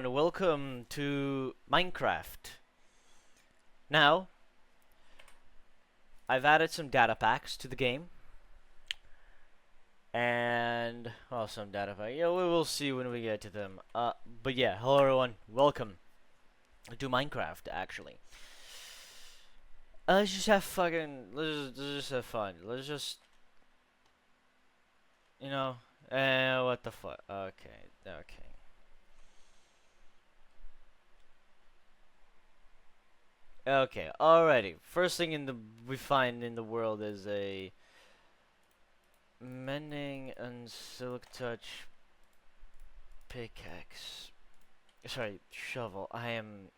everyone, welcome to Minecraft. Now, I've added some data packs to the game, and well, some data pack. Yeah, we will see when we get to them. But yeah, hello everyone, welcome to Minecraft. Actually, let's just have fucking. Let's just have fun. Let's just, you know, what the fuck? Okay, okay. Okay, alrighty. First thing we find in the world is a mending and silk touch pickaxe. Sorry, shovel. I am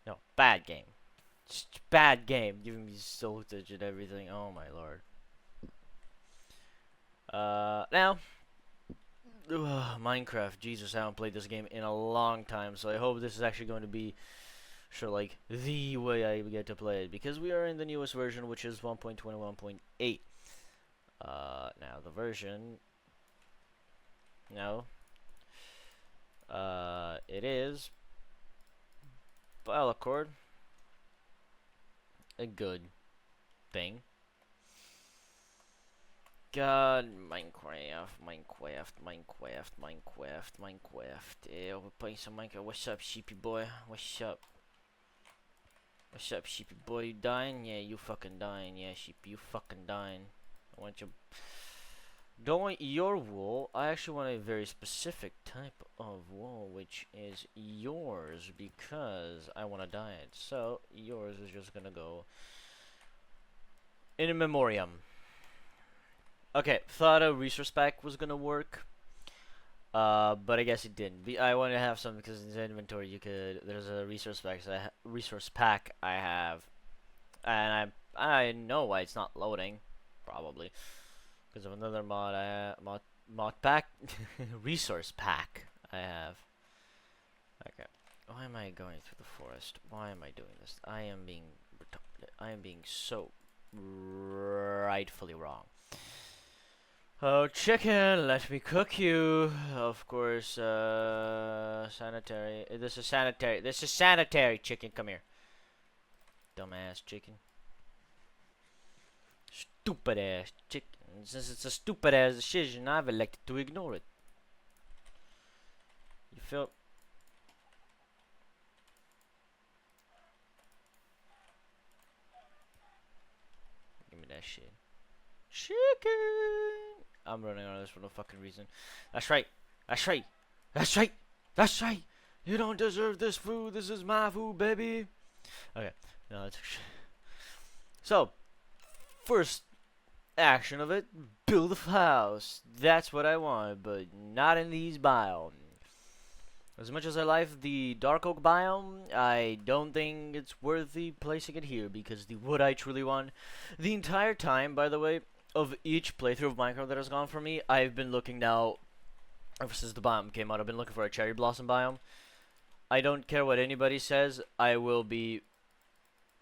no bad game. Just bad game. Giving me silk touch and everything. Oh my lord. Now Minecraft. Jesus, I haven't played this game in a long time, so I hope this is actually going to be sure like the way I get to play it because we are in the newest version, which is 1.21.8. Now the version. No. It is Accord a good thing. God, Minecraft. Yeah, we're playing some Minecraft. What's up, sheepy boy? What's up? What's up, sheepy boy? You dying? Yeah, you fucking dying. Yeah, sheepy, you fucking dying. I want your. Don't want your wool. I actually want a very specific type of wool, which is yours, because I want to dye it. So, yours is just gonna go in memoriam. Okay, thought a resource pack was gonna work, but I guess it didn't. I want to have some because in the inventory you could. There's a resource pack I have, and I know why it's not loading, probably because of another mod pack, resource pack I have. Okay, why am I going through the forest? Why am I doing this? I am being retarded. I am being so rightfully wrong. Oh, chicken, let me cook you. Of course, sanitary. This is sanitary. This is sanitary, chicken. Come here. Dumbass chicken. Stupid ass chicken. Since it's a stupid ass decision, I've elected to ignore it. You feel? Give me that shit. Chicken! I'm running out of this for no fucking reason. That's right. That's right. That's right. That's right. You don't deserve this food. This is my food, baby. Okay. No, it's so first action of it, build a house. That's what I want, but not in these biomes. As much as I like the dark oak biome, I don't think it's worthy placing it here because the wood I truly want. The entire time, by the way, of each playthrough of Minecraft that has gone for me, I've been looking now, ever since the biome came out, I've been looking for a cherry blossom biome. I don't care what anybody says, I will be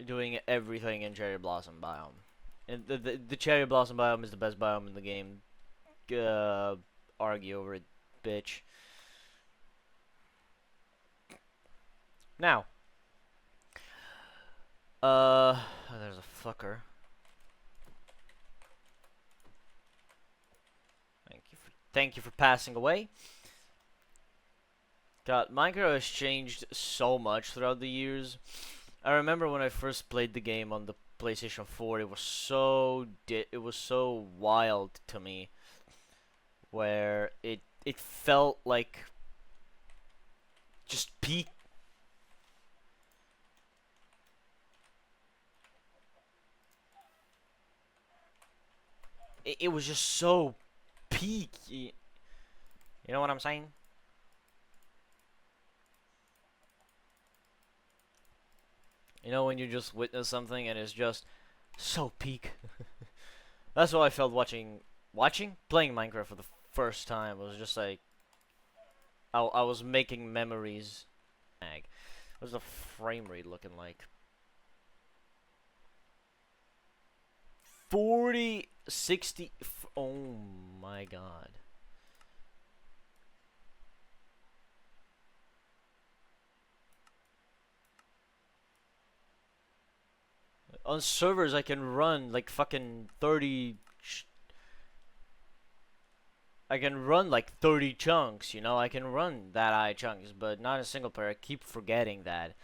doing everything in cherry blossom biome. And the cherry blossom biome is the best biome in the game. Argue over it, bitch. Now, there's a fucker. Thank you for passing away. God, Minecraft has changed so much throughout the years. I remember when I first played the game on the PlayStation 4, it was so wild to me, where it felt like just peak. It was just so peak. You know what I'm saying? You know when you just witness something and it's just so peak. That's what I felt playing Minecraft for the first time. It was just like I was making memories. What's the frame rate looking like? 40, 60. Oh my god. on servers I can run like fucking 30. I can run like 30 chunks, you know. I can run that high chunks, but not in single player. I keep forgetting that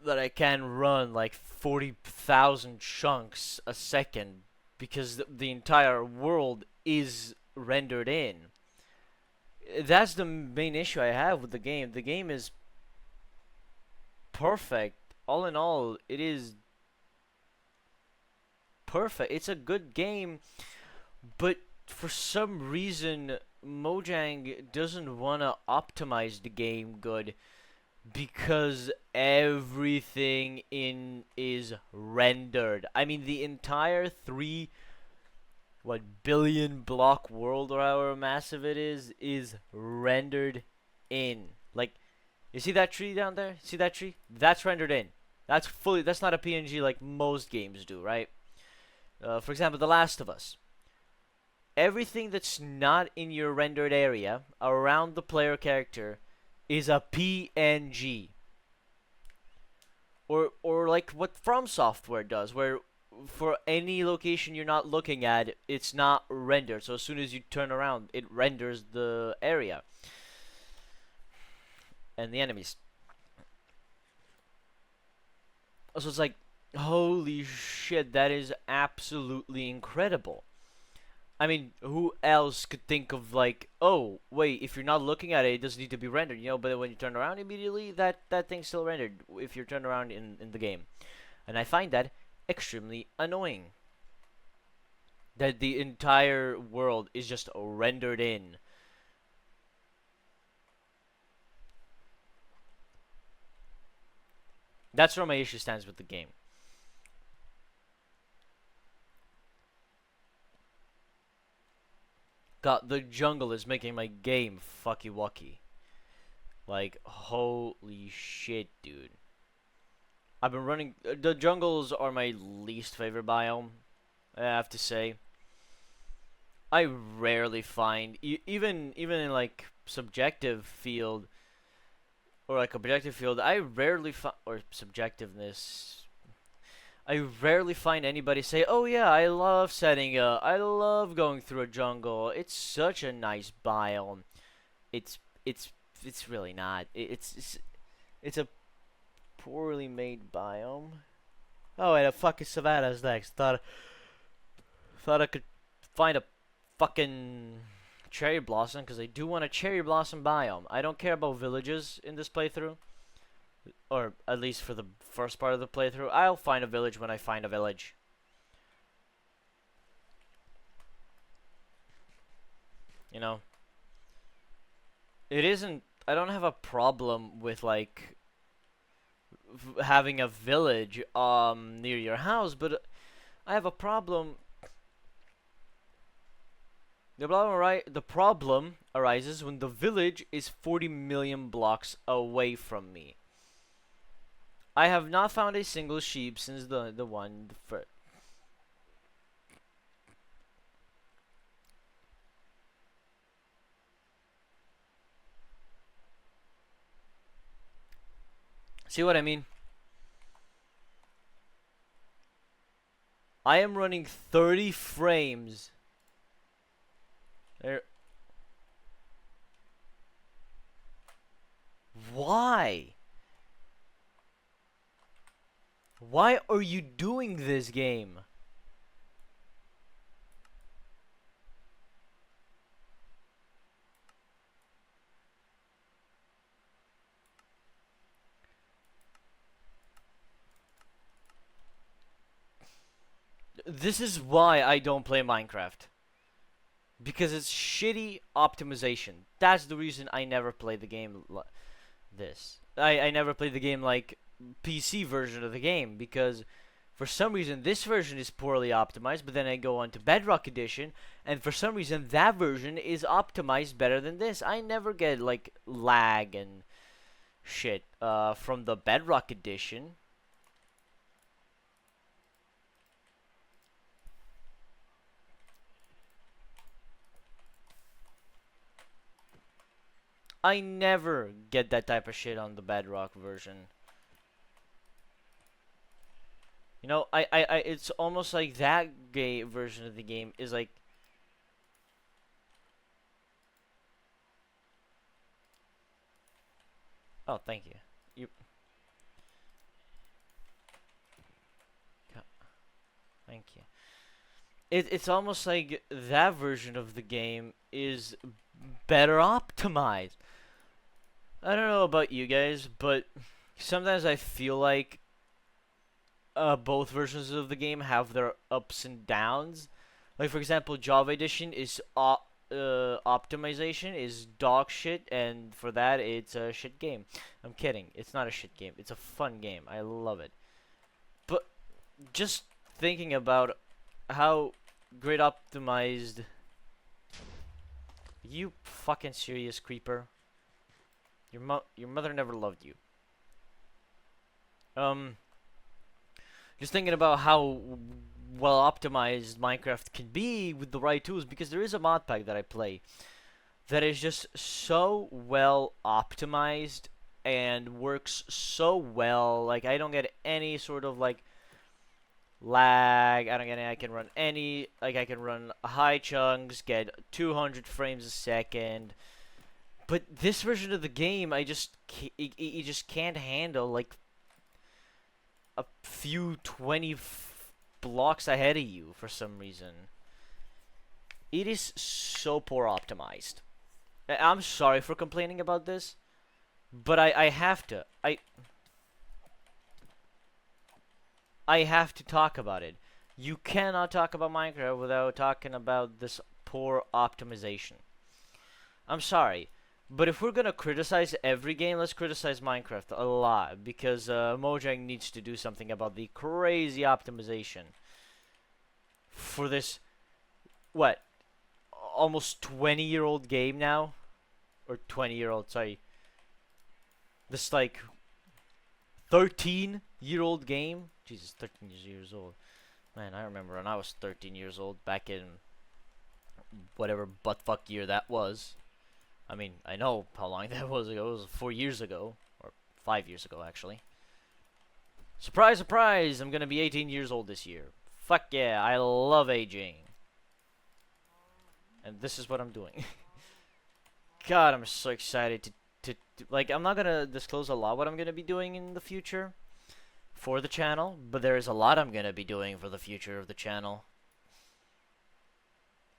I can run like 40,000 chunks a second because the entire world is rendered in. That's the main issue I have with the game. The game is perfect. All in all, it is perfect. It's a good game, but for some reason, Mojang doesn't want to optimize the game good because everything in is rendered. I mean, the entire 3 billion block world, or however massive it is rendered in. Like, you see that tree down there? See that tree? That's rendered in. That's not a PNG like most games do, right? For example, The Last of Us. Everything that's not in your rendered area around the player character is a PNG. Or like what From Software does, where for any location you're not looking at, it's not rendered. So as soon as you turn around, it renders the area and the enemies. So it's like, holy shit, that is absolutely incredible. I mean, who else could think of like, oh, wait, if you're not looking at it, it doesn't need to be rendered, you know, but when you turn around immediately, that thing's still rendered if you're turned around in the game. And I find that extremely annoying. That the entire world is just rendered in. That's where my issue stands with the game. God, the jungle is making my game fucky wucky. Like, holy shit, dude. I've been running. The jungles are my least favorite biome, I have to say. I rarely find, even in like subjective field, or like objective field, I rarely find, or subjectiveness, I rarely find anybody say, "Oh yeah, I love I love going through a jungle. It's such a nice biome." It's it's it's really not. It's a poorly made biome. Oh, and a fucking savannah's next. Thought I could find a fucking cherry blossom because I do want a cherry blossom biome. I don't care about villages in this playthrough. Or at least for the first part of the playthrough. I'll find a village when I find a village. You know, it isn't. I don't have a problem with like having a village near your house, but I have a problem. The problem arises when the village is 40 million blocks away from me. I have not found a single sheep since the one for. See what I mean? I am running 30 frames. There. Why? Why are you doing this game? This is why I don't play Minecraft. Because it's shitty optimization. That's the reason I never play the game this. I never played the game like PC version of the game because for some reason this version is poorly optimized, but then I go on to Bedrock Edition and for some reason that version is optimized better than this. I never get like lag and shit from the Bedrock Edition. I never get that type of shit on the Bedrock version. You know, it's almost like that game version of the game is like, oh, thank you. You, thank you. It's almost like that version of the game is better optimized. I don't know about you guys, but sometimes I feel like both versions of the game have their ups and downs. Like for example, Java Edition is optimization is dog shit, and for that it's a shit game. I'm kidding. It's not a shit game. It's a fun game. I love it. But just thinking about how great optimized. You fucking serious, creeper? Your mother never loved you. Um, just thinking about how well optimized Minecraft can be with the right tools, because there is a mod pack that I play that is just so well optimized and works so well. Like I don't get any sort of like lag. I don't get any. I can run any. Like I can run high chunks, get 200 frames a second. But this version of the game, you just can't handle like a few 20 blocks ahead of you for some reason. It is so poor optimized. I'm sorry for complaining about this, but I have to. I have to talk about it. You cannot talk about Minecraft without talking about this poor optimization. I'm sorry, but if we're gonna criticize every game, let's criticize Minecraft a lot, because Mojang needs to do something about the crazy optimization for this, what, almost 20-year-old game now? Or 20-year-old, sorry. This, like, 13-year-old game? Jesus, 13 years old. Man, I remember when I was 13 years old back in whatever buttfuck year that was. I mean, I know how long that was ago. It was 4 years ago. Or 5 years ago, actually. Surprise, surprise! I'm gonna be 18 years old this year. Fuck yeah, I love aging. And this is what I'm doing. God, I'm so excited like, I'm not gonna disclose a lot what I'm gonna be doing in the future for the channel, but there is a lot I'm gonna be doing for the future of the channel.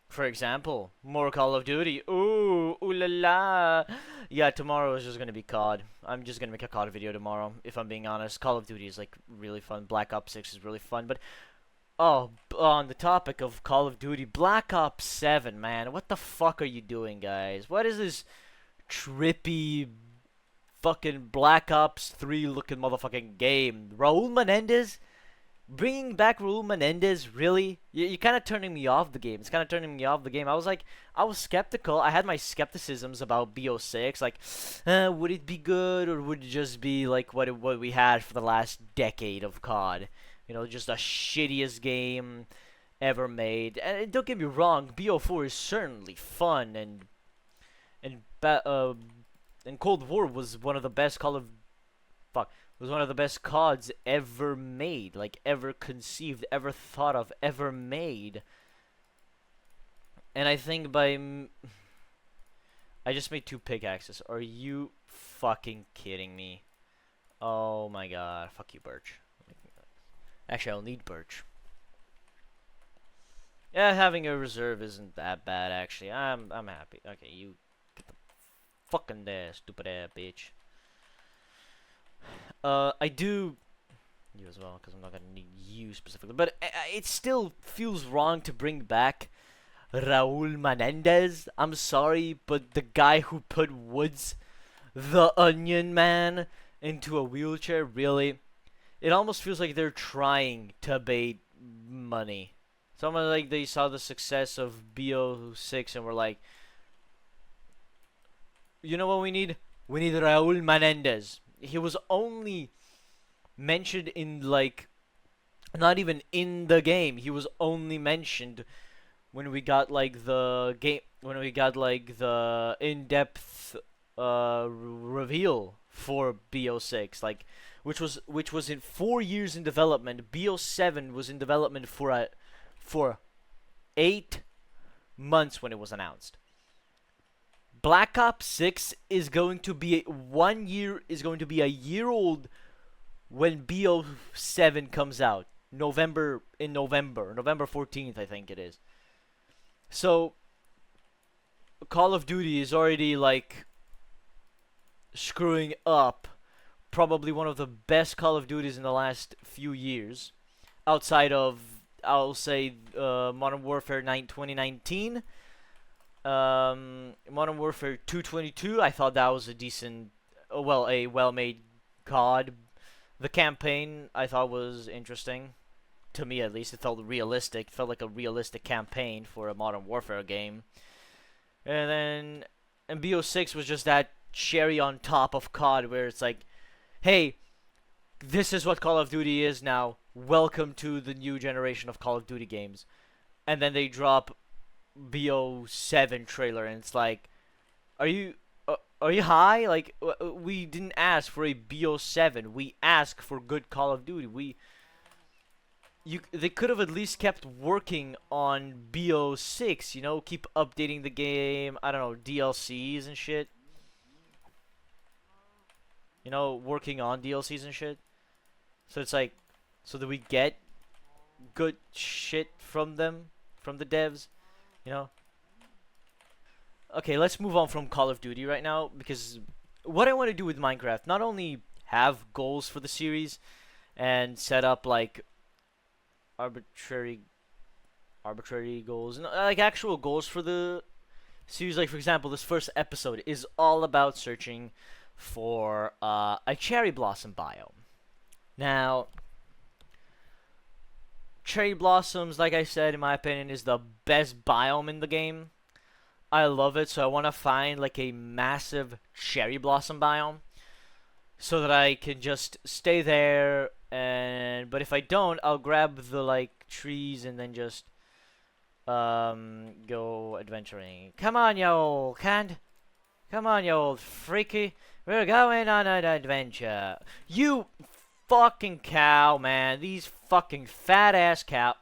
For example, more Call of Duty. Ooh la la. Yeah, tomorrow is just gonna be COD. I'm just gonna make a COD video tomorrow, if I'm being honest. Call of Duty is like really fun. Black Ops 6 is really fun, but oh, on the topic of Call of Duty, Black Ops 7, man, what the fuck are you doing, guys? What is this trippy fucking Black Ops 3 looking motherfucking game? Raul Menendez? Bringing back Raul Menendez, really? You're kind of turning me off the game. It's kind of turning me off the game. I was skeptical. I had my skepticisms about BO6. Like, would it be good, or would it just be like what we had for the last decade of COD? You know, just the shittiest game ever made. And don't get me wrong, BO4 is certainly fun, and Cold War was one of the best was one of the best CODs ever made, like ever conceived, ever thought of, ever made. And I think I just made 2 pickaxes. Are you fucking kidding me? Oh my god, fuck you, Birch. Actually, I'll need Birch. Yeah, having a reserve isn't that bad, actually. I'm happy. Okay, you get the fucking there, stupid ass bitch. I do you as well, because I'm not gonna need you specifically, but it still feels wrong to bring back Raul Menendez. I'm sorry, but the guy who put Woods, the Onion Man, into a wheelchair, really, it almost feels like they're trying to bait money. Someone like they saw the success of BO6 and were like, you know what we need? We need Raul Menendez. He was only mentioned in, like, not even in the game. He was only mentioned when we got like the in-depth reveal for BO6, like which was in 4 years in development. BO7 was in development for 8 months when it was announced. Black Ops 6 is going to be a year old when BO7 comes out. November 14th, I think it is. So Call of Duty is already like screwing up probably one of the best Call of Duties in the last few years, outside of, I'll say, Modern Warfare 2019. Modern Warfare 222, I thought that was a decent, a well-made COD. The campaign I thought was interesting. To me, at least, it felt realistic. It felt like a realistic campaign for a Modern Warfare game. And BO6 was just that cherry on top of COD, where it's like, hey, this is what Call of Duty is now. Welcome to the new generation of Call of Duty games. And then they drop BO7 trailer, and it's like, are you high? Like, we didn't ask for a BO7. We asked for good Call of Duty. They could have at least kept working on BO6, keep updating the game, I don't know, DLCs and shit. Working on DLCs and shit. So it's like, so that we get good shit from them, from the devs, you know? Okay, let's move on from Call of Duty right now, because what I want to do with Minecraft, not only have goals for the series and set up like arbitrary goals, and like actual goals for the series. Like, for example, this first episode is all about searching for a cherry blossom biome. Now, cherry blossoms, like I said, in my opinion, is the best biome in the game. I love it, so I want to find like a massive cherry blossom biome so that I can just stay there. But if I don't, I'll grab the like trees and then just go adventuring. Come on, you old cunt. Come on, you old freaky. We're going on an adventure. You fucking cow, man. These fucking fat ass cow.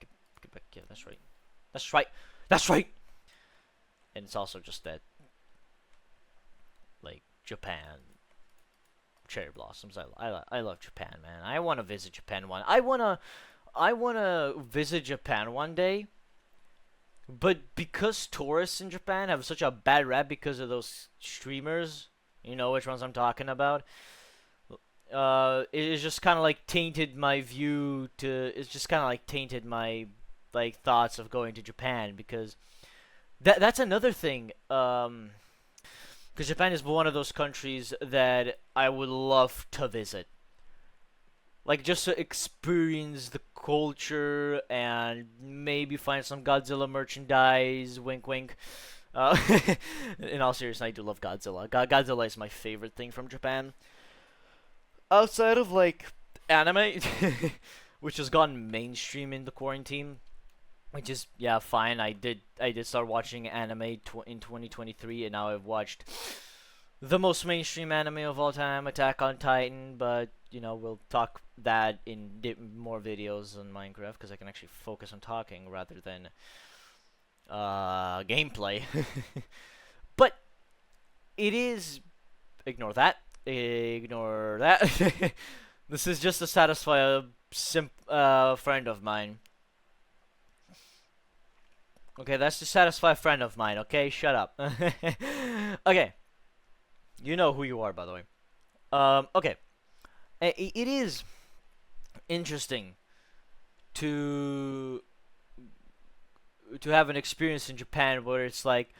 Get back. Yeah, that's right. That's right. That's right. And it's also just that, like, Japan cherry blossoms. I love Japan, man. I want to visit Japan I wanna visit Japan one day. But because tourists in Japan have such a bad rap because of those streamers, you know which ones I'm talking about. It's just kind of like tainted my view to. It's just kind of like tainted my like thoughts of going to Japan, because that's another thing. Because Japan is one of those countries that I would love to visit. Like, just to experience the culture and maybe find some Godzilla merchandise. Wink, wink. Uh, in all seriousness, I do love Godzilla. Godzilla is my favorite thing from Japan. Outside of, like, anime, which has gone mainstream in the quarantine. Which is, yeah, fine. I did start watching anime in 2023, and now I've watched the most mainstream anime of all time, Attack on Titan. But we'll talk that in more videos on Minecraft, because I can actually focus on talking rather than gameplay. But it is, ignore that. This is just to satisfy a friend of mine. Okay, that's to satisfy a friend of mine, okay? Shut up. Okay. You know who you are, by the way. Okay. It is interesting to have an experience in Japan where it's like,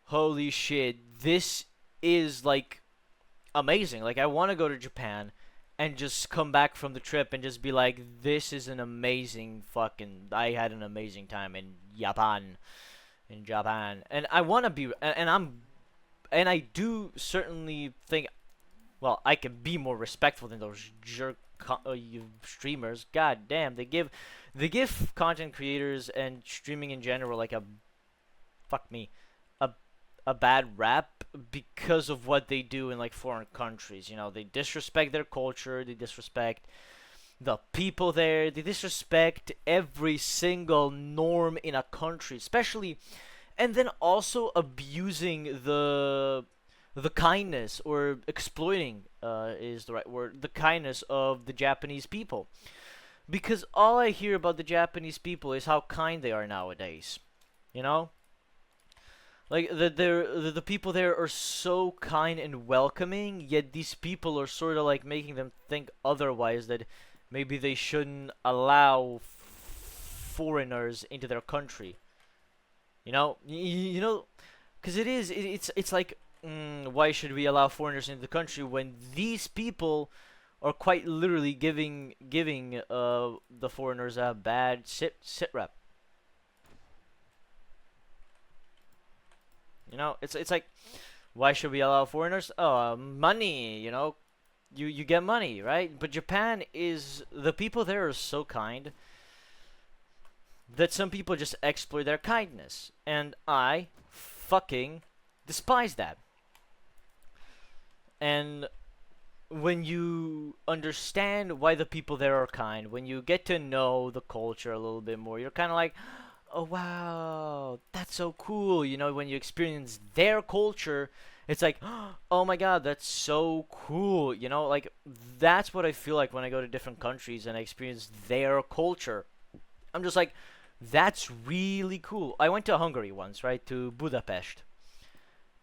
holy shit, this is, like, amazing. Like, I want to go to Japan and just come back from the trip and just be like, this is an amazing I had an amazing time in Japan. And I want to be, and I do certainly think, well, I can be more respectful than those jerk streamers. God damn, they give content creators and streaming in general like a a bad rap because of what they do in like foreign countries. You know, they disrespect their culture, they disrespect the people there, they disrespect every single norm in a country, especially, and then also abusing the kindness, or exploiting is the right word, the kindness of the Japanese people. Because all I hear about the Japanese people is how kind they are nowadays. You know? Like the people there are so kind and welcoming, yet these people are sort of like making them think otherwise, that maybe they shouldn't allow foreigners into their country. You know, because it's like, why should we allow foreigners into the country when these people are quite literally giving the foreigners a bad sit rep. You know, it's like, why should we allow foreigners? Oh, money. You know, you get money, right? But Japan is, the people there are so kind that some people just exploit their kindness, and I fucking despise that. And when you understand why the people there are kind, when you get to know the culture a little bit more, you're kind of like, oh wow, that's so cool. You know, when you experience their culture, it's like, oh my god, that's so cool. You know, like, that's what I feel like when I go to different countries and I experience their culture. I'm just like, that's really cool. I went to Hungary once, right, to Budapest,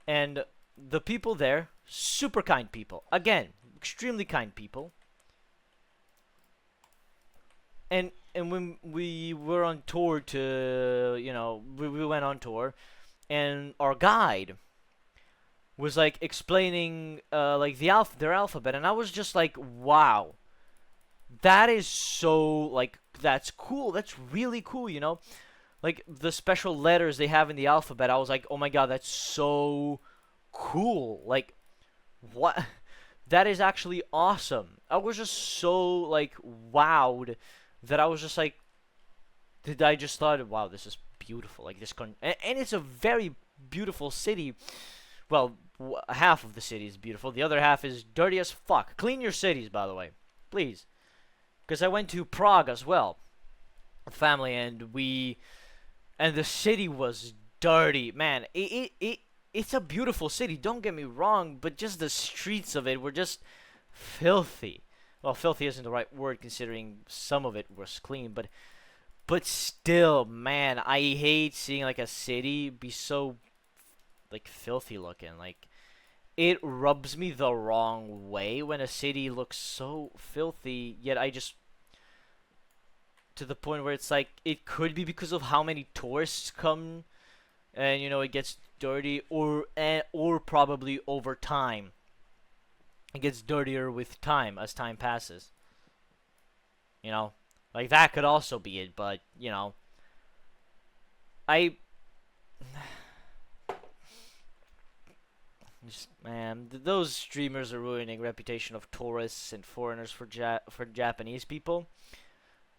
and the people there, super kind people. Again, extremely kind people. And when we were on tour to, you know, we went on tour, and our guide was like explaining like their alphabet, and I was just like, wow, that is so, like, that's cool. That's really cool, you know? Like, the special letters they have in the alphabet, I was like, oh my god, that's so cool. Like, what? That is actually awesome. I was just so, like, wowed that I was just like, I just thought, wow, this is beautiful. Like, and it's a very beautiful city. Well, half of the city is beautiful. The other half is dirty as fuck. Clean your cities, by the way. Please. Because I went to Prague as well, with family, and the city was dirty. Man, it's a beautiful city, don't get me wrong, but just the streets of it were just filthy. Well, filthy isn't the right word considering some of it was clean, but still, man, I hate seeing like a city be so like filthy looking. Like, it rubs me the wrong way when a city looks so filthy, yet I just, to the point where it's like, it could be because of how many tourists come, and you know, it gets dirty, or probably over time it gets dirtier with time as time passes. You know, like, that could also be it, but you know, I just, man, those streamers are ruining reputation of tourists and foreigners for Japanese people.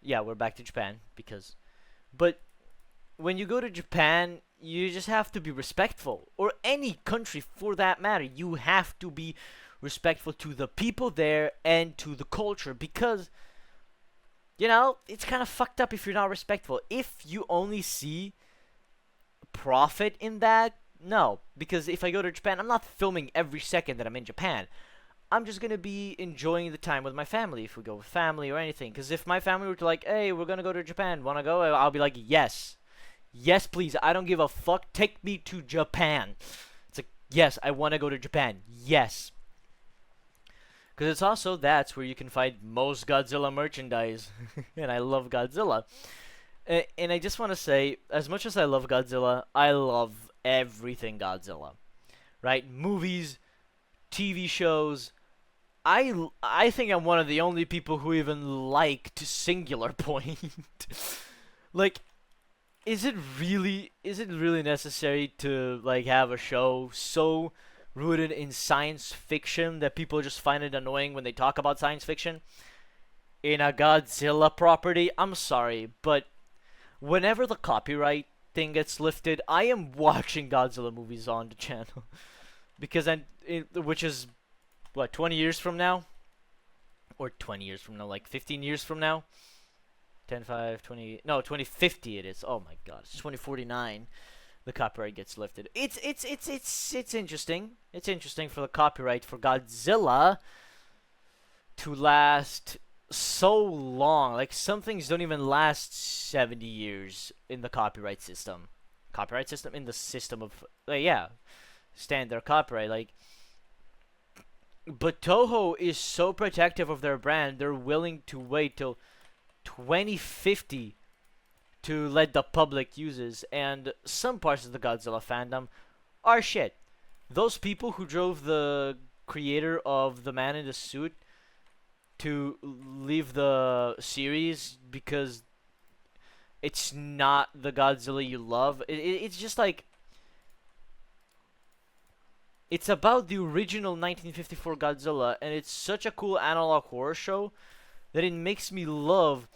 Yeah, we're back to Japan but when you go to Japan, you just have to be respectful, or any country for that matter. You have to be respectful to the people there and to the culture, because, you know, it's kind of fucked up if you're not respectful. If you only see profit in that, no, because if I go to Japan, I'm not filming every second that I'm in Japan. I'm just gonna be enjoying the time with my family, if we go with family or anything. Because if my family were to like, hey, we're gonna go to Japan, wanna go? I'll be like, yes. Yes, please. I don't give a fuck. Take me to Japan. It's like, yes, I wanna go to Japan. Yes. Because it's also, that's where you can find most Godzilla merchandise. And I love Godzilla. And I just want to say, as much as I love Godzilla, I love everything Godzilla. Right? Movies, TV shows. I think I'm one of the only people who even liked Singular Point. Like, is it really necessary to like have a show so rooted in science fiction that people just find it annoying when they talk about science fiction in a Godzilla property? I'm sorry, but whenever the copyright thing gets lifted, I am watching Godzilla movies on the channel because which is what, 20 years from now, or 20 years from now, like 15 years from now. 10, 5, 20, no, 2050 it is. Oh my god, it's 2049. The copyright gets lifted. It's interesting. It's interesting for the copyright for Godzilla to last so long. Like, some things don't even last 70 years in the copyright system. Copyright system? In the system of, yeah, standard copyright. Like, but Toho is so protective of their brand, they're willing to wait till 2050 to let the public uses, and some parts of the Godzilla fandom are shit. Those people who drove the creator of The Man in the Suit to leave the series because it's not the Godzilla you love. It's just like, it's about the original 1954 Godzilla, and it's such a cool analog horror show that it makes me love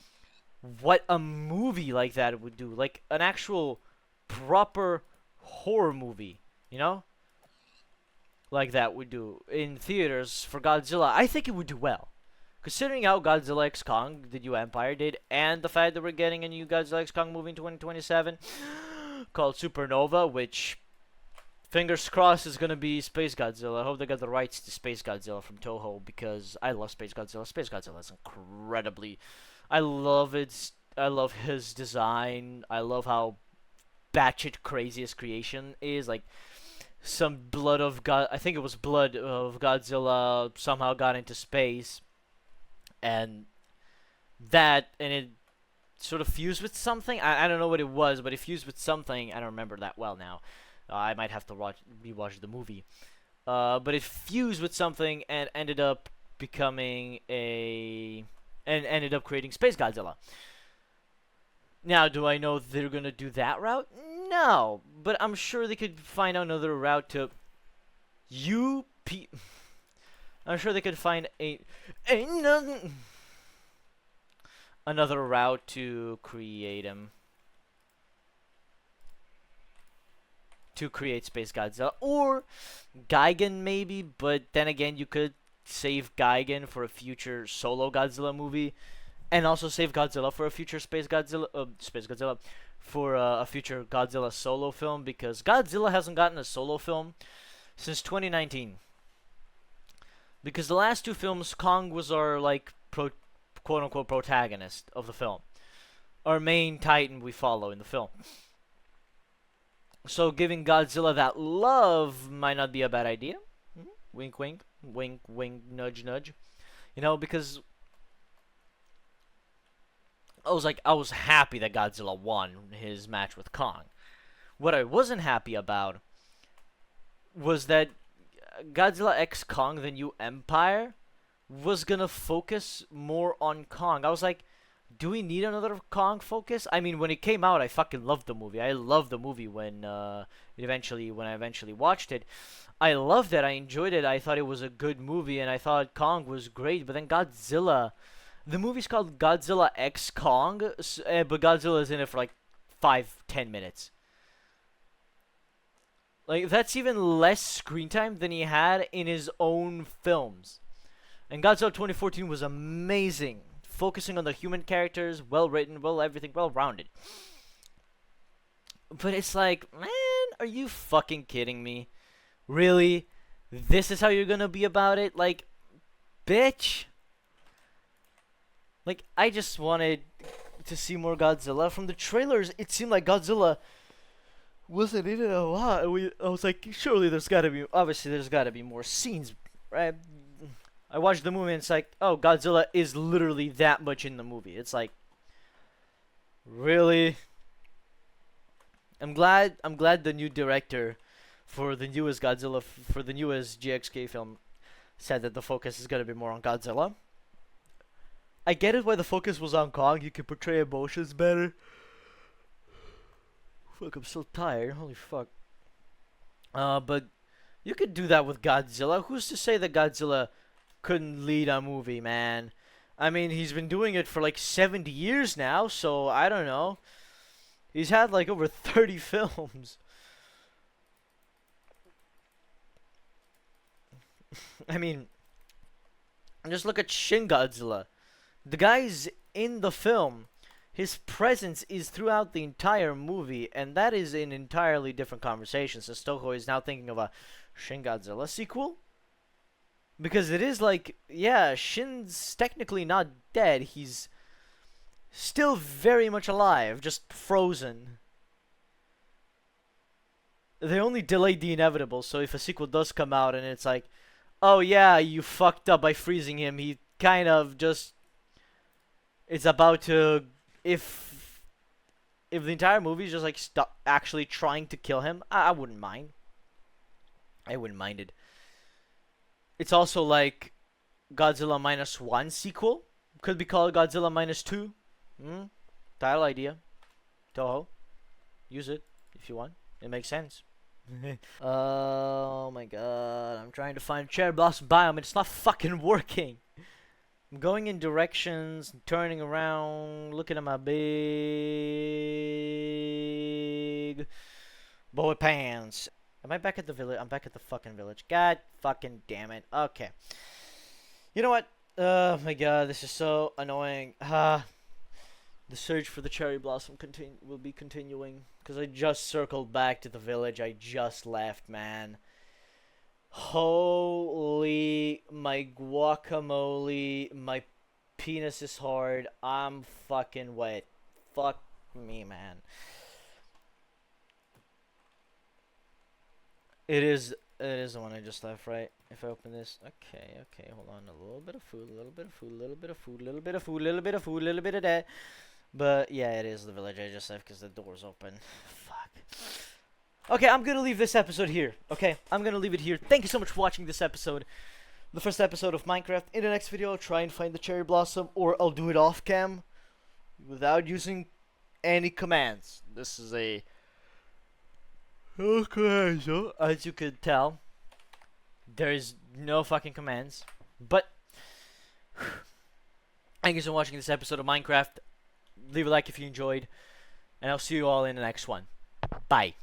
what a movie like that would do. Like, an actual proper horror movie, you know? Like that would do in theaters for Godzilla. I think it would do well. Considering how Godzilla X Kong, the new Empire, did, and the fact that we're getting a new Godzilla X Kong movie in 2027 called Supernova, which, fingers crossed, is gonna be Space Godzilla. I hope they got the rights to Space Godzilla from Toho, because I love Space Godzilla. Space Godzilla is incredibly... I love it. I love his design. I love how batshit crazy his creation is. Like, some blood of God... I think it was blood of Godzilla somehow got into space. And it sort of fused with something. I don't know what it was, but it fused with something. I don't remember that well now. I might have to rewatch the movie. But it fused with something and ended up becoming ended up creating Space Godzilla. Now, do I know they're gonna do that route? No, but I'm sure they could find another route to I'm sure they could find another route to create him. To create Space Godzilla, or Gigan maybe, but then again, you could save Gigan for a future solo Godzilla movie, and also save Godzilla for a future Space Godzilla for a future Godzilla solo film, because Godzilla hasn't gotten a solo film since 2019. Because the last two films, Kong was our, like, quote-unquote protagonist of the film. Our main titan we follow in the film. So giving Godzilla that love might not be a bad idea. Wink, wink. Wink, wink, nudge, nudge. You know, because I was happy that Godzilla won his match with Kong. What I wasn't happy about was that Godzilla X Kong, the New Empire, was gonna focus more on Kong. I was like, do we need another Kong focus? I mean, when it came out, I fucking loved the movie. I loved the movie when I eventually watched it. I loved it. I enjoyed it. I thought it was a good movie, and I thought Kong was great. But then Godzilla, the movie's called Godzilla X Kong, but Godzilla is in it for like 5-10 minutes. Like, that's even less screen time than he had in his own films. And Godzilla 2014 was amazing. Focusing on the human characters, well written, well everything, well rounded. But it's like, man, are you fucking kidding me? Really? This is how you're gonna be about it? Like, bitch. Like, I just wanted to see more Godzilla. From the trailers, it seemed like Godzilla wasn't in it a lot. I was like, surely there's gotta be more scenes, right? I watched the movie and it's like, oh, Godzilla is literally that much in the movie. It's like, really? I'm glad the new director for the newest Godzilla, for the newest GXK film, said that the focus is gonna be more on Godzilla. I get it why the focus was on Kong. You can portray emotions better. Fuck, I'm so tired. Holy fuck. But you could do that with Godzilla. Who's to say that Godzilla couldn't lead a movie, man? I mean, he's been doing it for like 70 years now, so I don't know. He's had like over 30 films. I mean, just look at Shin Godzilla. The guy's in the film. His presence is throughout the entire movie, and that is an entirely different conversation. So Toho is now thinking of a Shin Godzilla sequel? Because it is like, yeah, Shin's technically not dead. He's still very much alive, just frozen. They only delayed the inevitable, so if a sequel does come out and it's like, oh yeah, you fucked up by freezing him, he kind of just... It's about to... If the entire movie is just like actually trying to kill him, I wouldn't mind. I wouldn't mind it. It's also like Godzilla -1 sequel. Could be called Godzilla -2. Title idea. Toho. Use it if you want. It makes sense. Oh my god. I'm trying to find Cherry Blossom Biome. It's not fucking working. I'm going in directions, turning around, looking at my big boy pants. Am I back at the village? I'm back at the fucking village. God fucking damn it. Okay. You know what? Oh my god, this is so annoying. The search for the cherry blossom will be continuing. Because I just circled back to the village I just left, man. Holy my guacamole, my penis is hard, I'm fucking wet. Fuck me, man. It is the one I just left, right? If I open this, okay, hold on, a little bit of food, a little bit of food, a little bit of food, a little bit of food, a little bit of food, a little bit of that. But yeah, it is the village I just left because the door's open. Fuck. Okay, I'm gonna leave this episode here. Okay, I'm gonna leave it here. Thank you so much for watching this episode. The first episode of Minecraft. In the next video, I'll try and find the cherry blossom, or I'll do it off cam without using any commands. This is a... Okay, so as you could tell, there is no fucking commands. But thank you for watching this episode of Minecraft. Leave a like if you enjoyed, and I'll see you all in the next one. Bye.